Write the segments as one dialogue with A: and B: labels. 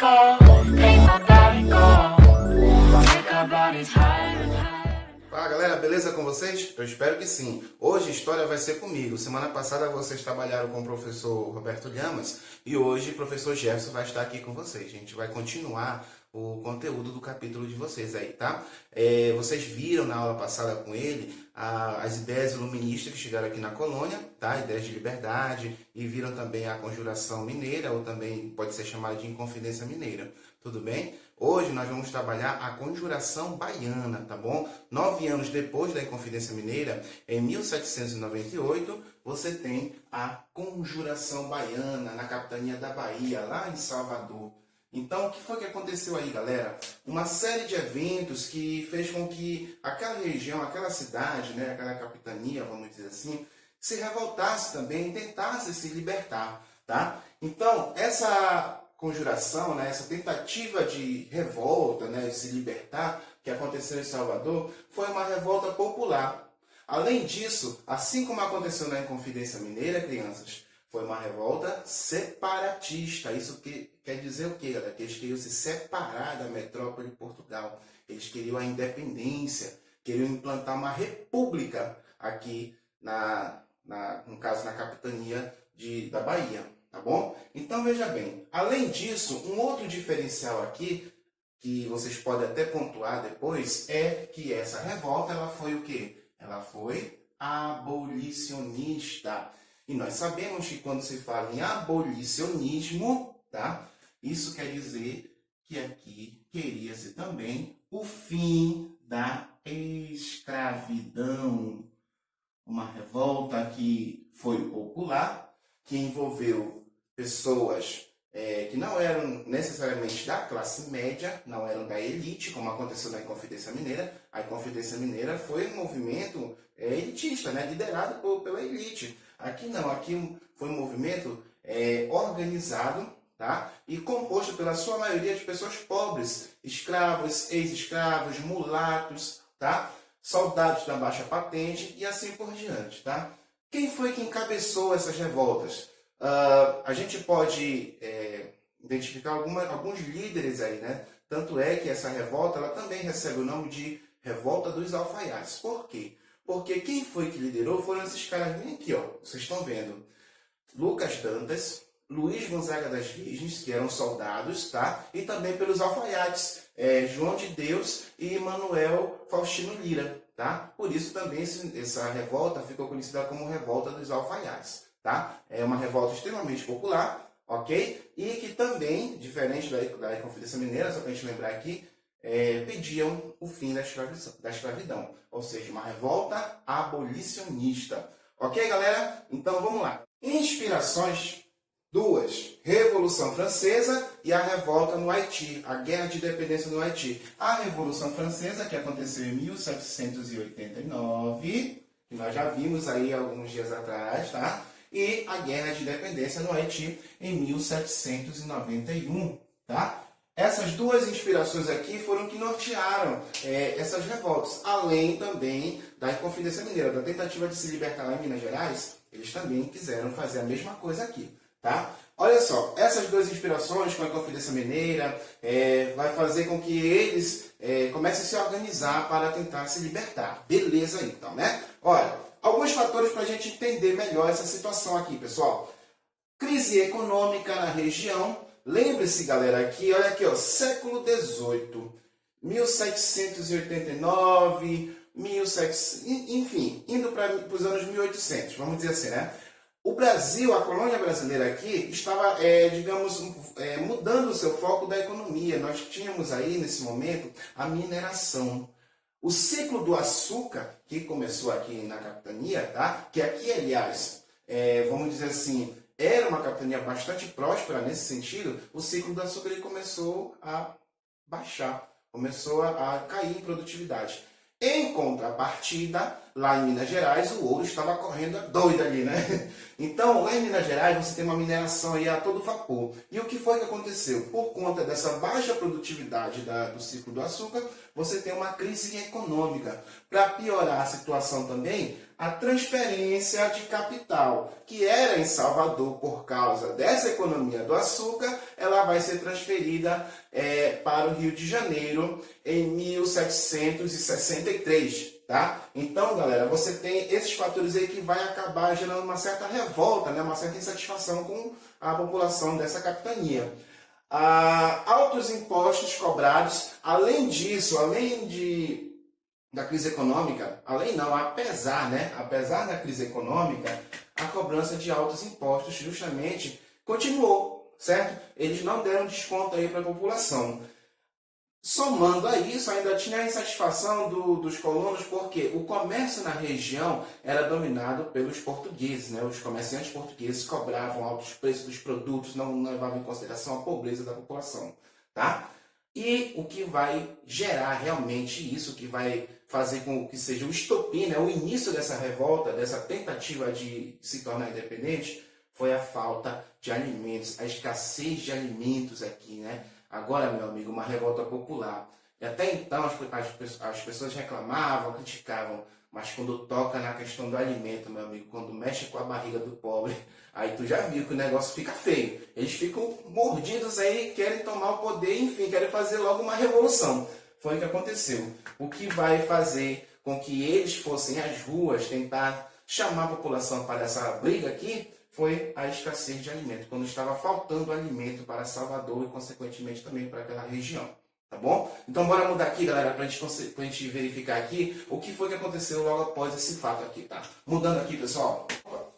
A: make my body go, make our bodies higher and higher.
B: Fala galera, beleza com vocês? Eu espero que sim. Hoje a história vai ser comigo. Semana passada vocês trabalharam com o professor Roberto Llamas e hoje o professor Jefferson vai estar aqui com vocês. A gente vai continuar o conteúdo do capítulo de vocês aí, tá? Vocês viram na aula passada com ele as ideias iluministas que chegaram aqui na colônia, tá? Ideias de liberdade, e viram também a conjuração mineira, ou também pode ser chamada de Inconfidência Mineira, tudo bem? Hoje nós vamos trabalhar a conjuração baiana, tá bom? 9 anos depois da Inconfidência Mineira, em 1798, você tem a conjuração baiana na capitania da Bahia, lá em Salvador. Então, o que foi que aconteceu aí, galera? Uma série de eventos que fez com que aquela região, aquela cidade, né, aquela capitania, vamos dizer assim, se revoltasse também e tentasse se libertar, tá? Então, essa conjuração, né, essa tentativa de revolta, né, de se libertar, que aconteceu em Salvador, foi uma revolta popular. Além disso, assim como aconteceu na Inconfidência Mineira, crianças, foi uma revolta separatista. Isso quer dizer o quê, galera? Que eles queriam se separar da metrópole de Portugal. Eles queriam a independência, queriam implantar uma república aqui, no caso, na capitania da Bahia. Tá bom? Então, veja bem. Além disso, um outro diferencial aqui, que vocês podem até pontuar depois, é que essa revolta, ela foi o quê? Ela foi abolicionista. E nós sabemos que quando se fala em abolicionismo, tá? Isso quer dizer que aqui queria-se também o fim da escravidão. Uma revolta que foi popular, que envolveu pessoas que não eram necessariamente da classe média, não eram da elite, como aconteceu na Inconfidência Mineira. A Inconfidência Mineira foi um movimento elitista, né? Liderado pela elite. Aqui não, aqui foi um movimento organizado, tá? E composto pela sua maioria de pessoas pobres, escravos, ex-escravos, mulatos, tá? Soldados da baixa patente e assim por diante, tá? Quem foi que encabeçou essas revoltas? A gente pode identificar alguns líderes aí, né? Tanto é que essa revolta ela também recebe o nome de Revolta dos Alfaiates. Por quê? Porque quem foi que liderou foram esses caras bem aqui, ó. Vocês estão vendo. Lucas Dantas, Luiz Gonzaga das Virgens, que eram soldados, tá? E também pelos alfaiates, João de Deus e Manuel Faustino Lira, tá? Por isso também essa revolta ficou conhecida como Revolta dos Alfaiates, tá? É uma revolta extremamente popular, ok? E que também, diferente da Inconfidência Mineira, só para a gente lembrar aqui, pediam o fim da escravidão, ou seja, uma revolta abolicionista. Ok, galera? Então vamos lá. Inspirações: duas, Revolução Francesa e a revolta no Haiti, a Guerra de Independência no Haiti. A Revolução Francesa, que aconteceu em 1789, que nós já vimos aí alguns dias atrás, tá? E a Guerra de Independência no Haiti em 1791, tá? Essas duas inspirações aqui foram que nortearam essas revoltas, além também da Inconfidência Mineira, da tentativa de se libertar lá em Minas Gerais. Eles também quiseram fazer a mesma coisa aqui, tá? Olha só, essas duas inspirações com a Inconfidência Mineira vai fazer com que eles comecem a se organizar para tentar se libertar. Beleza, então, né? Olha, alguns fatores para a gente entender melhor essa situação aqui, pessoal. Crise econômica na região. Lembre-se, galera, aqui, olha aqui, ó, século XVIII, 1789, 1700, enfim, indo para os anos 1800, vamos dizer assim, né? O Brasil, a colônia brasileira aqui, estava, mudando o seu foco da economia. Nós tínhamos aí, nesse momento, a mineração. O ciclo do açúcar, que começou aqui na capitania, tá? Que aqui, aliás, vamos dizer assim, era uma capitania bastante próspera nesse sentido. O ciclo do açúcar ele começou a baixar, começou a cair em produtividade. Em contrapartida, lá em Minas Gerais o ouro estava correndo a doida ali, né? Então, lá em Minas Gerais você tem uma mineração aí a todo vapor. E o que foi que aconteceu? Por conta dessa baixa produtividade do ciclo do açúcar, você tem uma crise econômica. Para piorar a situação também, a transferência de capital, que era em Salvador por causa dessa economia do açúcar, ela vai ser transferida para o Rio de Janeiro em 1763. Tá? Então, galera, você tem esses fatores aí que vai acabar gerando uma certa revolta, né? Uma certa insatisfação com a população dessa capitania. Altos impostos cobrados, além disso, da crise econômica, apesar da crise econômica, a cobrança de altos impostos justamente continuou, certo? Eles não deram desconto aí para a população. Somando a isso, ainda tinha a insatisfação dos colonos, porque o comércio na região era dominado pelos portugueses, né? Os comerciantes portugueses cobravam altos preços dos produtos, não levavam em consideração a pobreza da população, tá? E o que vai gerar realmente isso, que vai fazer com que seja o estopim, né? O início dessa revolta, dessa tentativa de se tornar independente, foi a falta de alimentos, a escassez de alimentos aqui, né? Agora, meu amigo, uma revolta popular. E até então as pessoas reclamavam, criticavam, mas quando toca na questão do alimento, meu amigo, quando mexe com a barriga do pobre, aí tu já viu que o negócio fica feio. Eles ficam mordidos aí, querem tomar o poder, enfim, querem fazer logo uma revolução. Foi o que aconteceu. O que vai fazer com que eles fossem às ruas tentar chamar a população para essa briga aqui foi a escassez de alimento, quando estava faltando alimento para Salvador e, consequentemente, também para aquela região. Tá bom? Então, bora mudar aqui, galera, para a gente verificar aqui o que foi que aconteceu logo após esse fato aqui, tá? Mudando aqui, pessoal.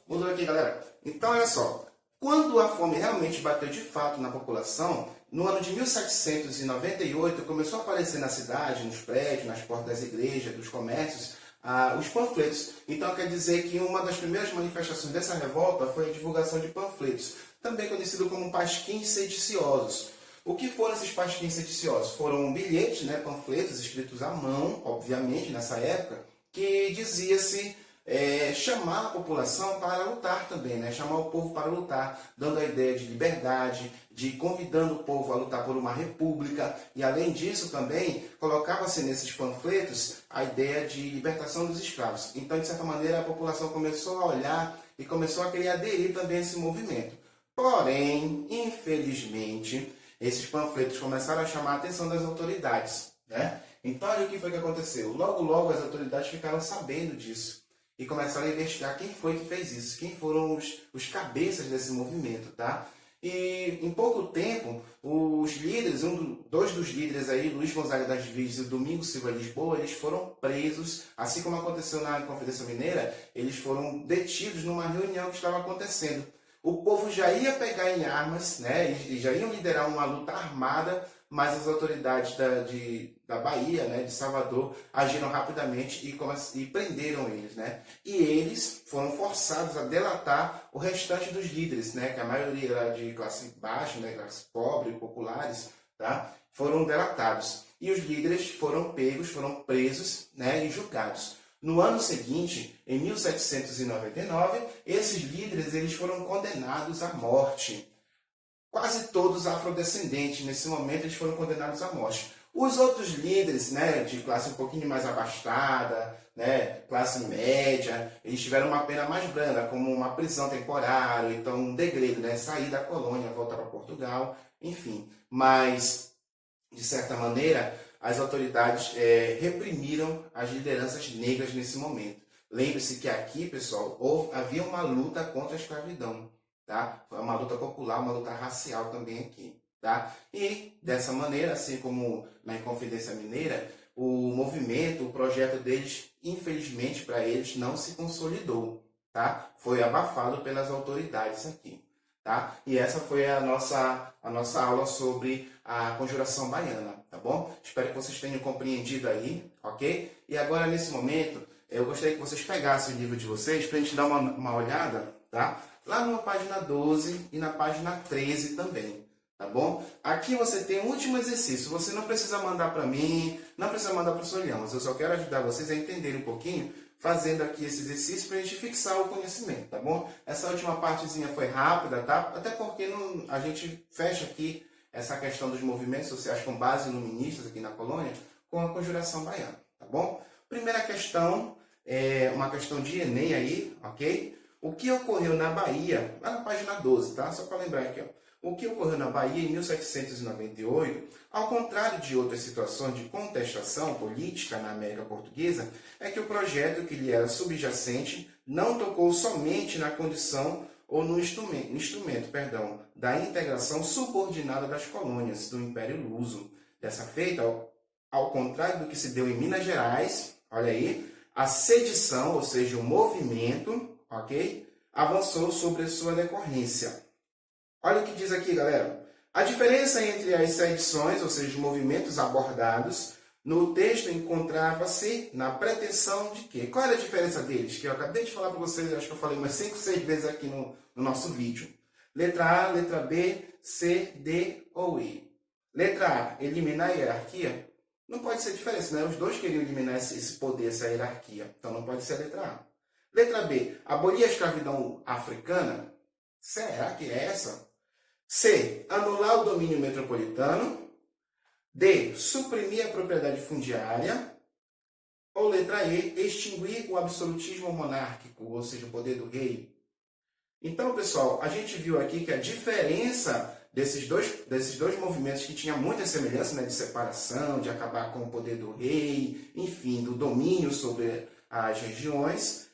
B: Mudando aqui, galera. Então, olha só. Quando a fome realmente bateu de fato na população, no ano de 1798, começou a aparecer na cidade, nos prédios, nas portas das igrejas, dos comércios, os panfletos. Então quer dizer que uma das primeiras manifestações dessa revolta foi a divulgação de panfletos, também conhecido como pasquins sediciosos. O que foram esses pasquins sediciosos? Foram bilhetes, né, panfletos escritos à mão, obviamente, nessa época, que dizia-se chamar a população para lutar também, né? Chamar o povo para lutar, dando a ideia de liberdade, de convidando o povo a lutar por uma república, e além disso também colocava-se nesses panfletos a ideia de libertação dos escravos. Então, de certa maneira, a população começou a olhar e começou a querer aderir também a esse movimento. Porém, infelizmente, esses panfletos começaram a chamar a atenção das autoridades, né? Então, olha o que foi que aconteceu. Logo, logo, as autoridades ficaram sabendo disso e começaram a investigar quem foi que fez isso, quem foram os cabeças desse movimento, tá? E em pouco tempo, os líderes, dois dos líderes aí, Luiz Gonzaga das Vides e Domingos Silva Lisboa, eles foram presos, assim como aconteceu na Inconfidência Mineira, eles foram detidos numa reunião que estava acontecendo. O povo já ia pegar em armas, né, e já iam liderar uma luta armada, mas as autoridades da Bahia, né, de Salvador, agiram rapidamente e prenderam eles, né? E eles foram forçados a delatar o restante dos líderes, né, que a maioria era de classe baixa, né, classe pobre, populares, tá? Foram delatados. E os líderes foram pegos, foram presos, né, e julgados. No ano seguinte, em 1799, esses líderes eles foram condenados à morte. Quase todos afrodescendentes, nesse momento, eles foram condenados à morte. Os outros líderes, né, de classe um pouquinho mais abastada, né, classe média, eles tiveram uma pena mais branda, como uma prisão temporária, então um degredo, né, sair da colônia, voltar para Portugal, enfim. Mas, de certa maneira, as autoridades reprimiram as lideranças negras nesse momento. Lembre-se que aqui, pessoal, havia uma luta contra a escravidão. Tá? Foi uma luta popular, uma luta racial também aqui. Tá? E, dessa maneira, assim como na Inconfidência Mineira, o movimento, o projeto deles, infelizmente para eles, não se consolidou. Tá? Foi abafado pelas autoridades aqui. Tá? E essa foi a nossa aula sobre a conjuração baiana. Tá bom? Espero que vocês tenham compreendido aí, ok? E agora, nesse momento, eu gostaria que vocês pegassem o livro de vocês para a gente dar uma olhada, tá? Lá na página 12 e na página 13 também, tá bom? Aqui você tem um último exercício. Você não precisa mandar para mim, não precisa mandar para o professor Lhamos. Eu só quero ajudar vocês a entenderem um pouquinho. fazendo aqui esse exercício para a gente fixar o conhecimento, tá bom? Essa última partezinha foi rápida, tá? Até porque a gente fecha aqui essa questão dos movimentos sociais com base iluministas aqui na colônia com a Conjuração Baiana, tá bom? Primeira questão, uma questão de Enem aí, ok? O que ocorreu na Bahia, lá na página 12, tá? Só para lembrar aqui, ó. O que ocorreu na Bahia em 1798, ao contrário de outras situações de contestação política na América Portuguesa, é que o projeto que lhe era subjacente não tocou somente na condição ou no instrumento, da integração subordinada das colônias do Império Luso. Dessa feita, ao contrário do que se deu em Minas Gerais, olha aí, a sedição, ou seja, o movimento, ok, avançou sobre a sua decorrência. Olha o que diz aqui, galera. A diferença entre as sedições, ou seja, os movimentos abordados, no texto encontrava-se na pretensão de quê? Qual era a diferença deles? Que eu acabei de falar para vocês, acho que eu falei umas 5, 6 vezes aqui no nosso vídeo. Letra A, letra B, C, D ou E. Letra A, eliminar a hierarquia. Não pode ser diferença, né? Os dois queriam eliminar esse poder, essa hierarquia. Então não pode ser a letra A. Letra B, abolir a escravidão africana. Será que é essa? C, anular o domínio metropolitano. D, suprimir a propriedade fundiária. Ou letra E, extinguir o absolutismo monárquico, ou seja, o poder do rei. Então, pessoal, a gente viu aqui que a diferença desses dois movimentos que tinha muita semelhança, né, de separação, de acabar com o poder do rei, enfim, do domínio sobre as regiões,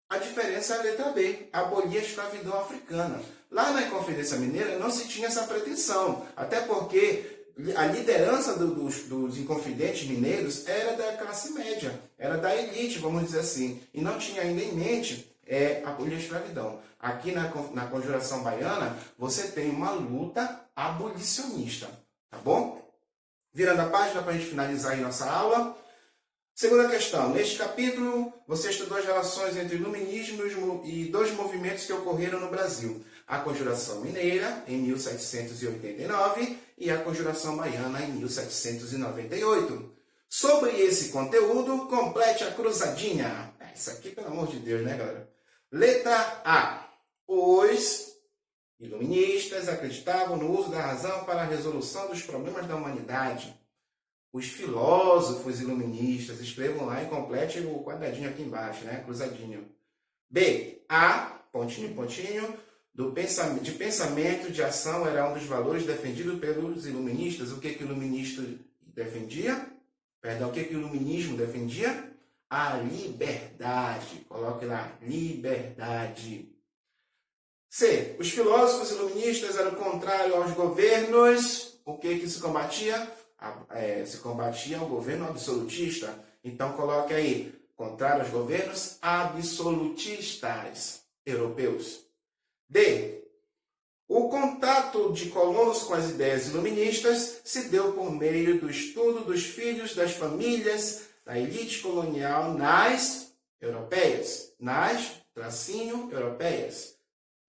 B: a diferença é a letra B, abolir a escravidão africana. Lá na Inconfidência Mineira não se tinha essa pretensão, até porque a liderança dos inconfidentes mineiros era da classe média, era da elite, vamos dizer assim, e não tinha ainda em mente abolir a escravidão. Aqui na Conjuração Baiana, você tem uma luta abolicionista, tá bom? Virando a página para a gente finalizar aí nossa aula. Segunda questão. Neste capítulo, você estudou as relações entre o iluminismo e dois movimentos que ocorreram no Brasil. A Conjuração Mineira, em 1789, e a Conjuração Baiana, em 1798. Sobre esse conteúdo, complete a cruzadinha. Isso aqui, pelo amor de Deus, né, galera? Letra A. Os iluministas acreditavam no uso da razão para a resolução dos problemas da humanidade. Os filósofos iluministas, escrevam lá e complete o quadradinho aqui embaixo, né? Cruzadinho. B. A, pontinho, pontinho, de pensamento, de ação, era um dos valores defendidos pelos iluministas. O que o iluminista defendia? Perdão, o que o iluminismo defendia? A liberdade. Coloque lá, liberdade. C. Os filósofos iluministas eram contrários aos governos. O que se combatia? Se combatia o governo absolutista. Então coloque aí, contrário aos governos absolutistas europeus. D. O contato de colonos com as ideias iluministas se deu por meio do estudo dos filhos das famílias da elite colonial nas europeias, europeias,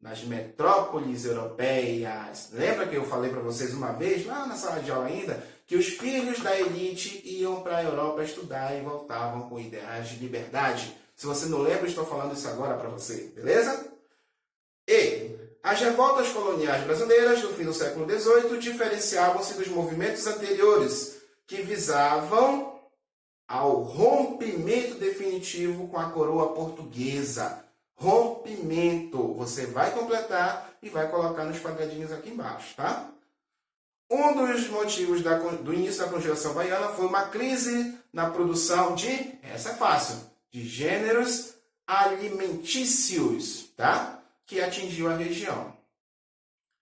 B: nas metrópoles europeias. Lembra que eu falei para vocês uma vez, lá na sala de aula ainda, que os filhos da elite iam para a Europa estudar e voltavam com ideais de liberdade. Se você não lembra, estou falando isso agora para você, beleza? E as revoltas coloniais brasileiras do fim do século XVIII diferenciavam-se dos movimentos anteriores, que visavam ao rompimento definitivo com a coroa portuguesa. Rompimento. Você vai completar e vai colocar nos quadradinhos aqui embaixo, tá? Um dos motivos do início da Conjuração Baiana foi uma crise na produção de, essa é fácil, de gêneros alimentícios, tá? Que atingiu a região.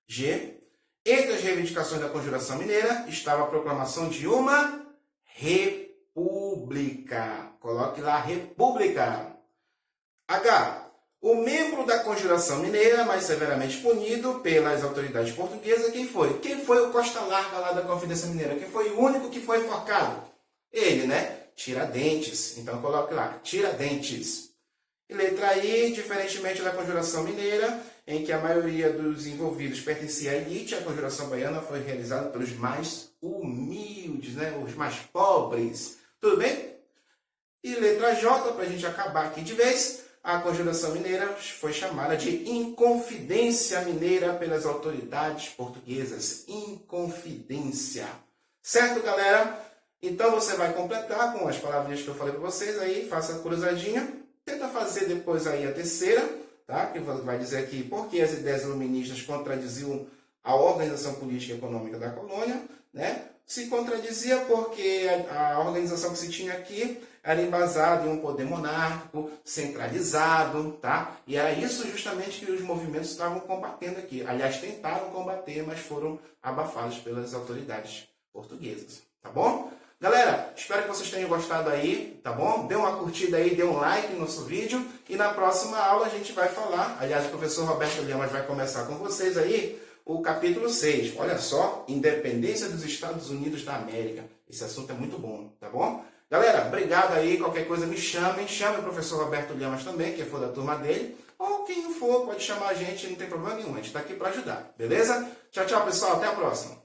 B: G. Entre as reivindicações da Conjuração Mineira estava a proclamação de uma república. Coloque lá, república. H. O membro da Conjuração Mineira, mais severamente punido pelas autoridades portuguesas, quem foi? Quem foi o Costa Larga lá da Confidência Mineira? Quem foi o único que foi enforcado? Ele, né? Tiradentes. Então coloque lá, Tiradentes. E letra I, diferentemente da Conjuração Mineira, em que a maioria dos envolvidos pertencia à elite, a Conjuração Baiana foi realizada pelos mais humildes, né? Os mais pobres. Tudo bem? E E letra J, para a gente acabar aqui de vez, a Conjuração Mineira foi chamada de Inconfidência Mineira pelas autoridades portuguesas. Inconfidência. Certo, galera? Então você vai completar com as palavrinhas que eu falei para vocês aí, faça a cruzadinha. Tenta fazer depois aí a terceira, tá? Que vai dizer aqui por que as ideias iluministas contradiziam a organização política e econômica da colônia, né? Se contradizia porque a organização que se tinha aqui era embasada em um poder monárquico, centralizado, tá? E era isso justamente que os movimentos estavam combatendo aqui. Aliás, tentaram combater, mas foram abafados pelas autoridades portuguesas, tá bom? Galera, espero que vocês tenham gostado aí, tá bom? Dê uma curtida aí, dê um like no nosso vídeo e na próxima aula a gente vai falar, aliás, o professor Roberto Lemos vai começar com vocês aí, o capítulo 6. Olha só, Independência dos Estados Unidos da América. Esse assunto é muito bom, tá bom? Galera, obrigado aí. Qualquer coisa me chamem. Chame o professor Roberto Lemos também, que for da turma dele. Ou quem for, pode chamar a gente, não tem problema nenhum. A gente está aqui para ajudar, beleza? Tchau, tchau, pessoal. Até a próxima.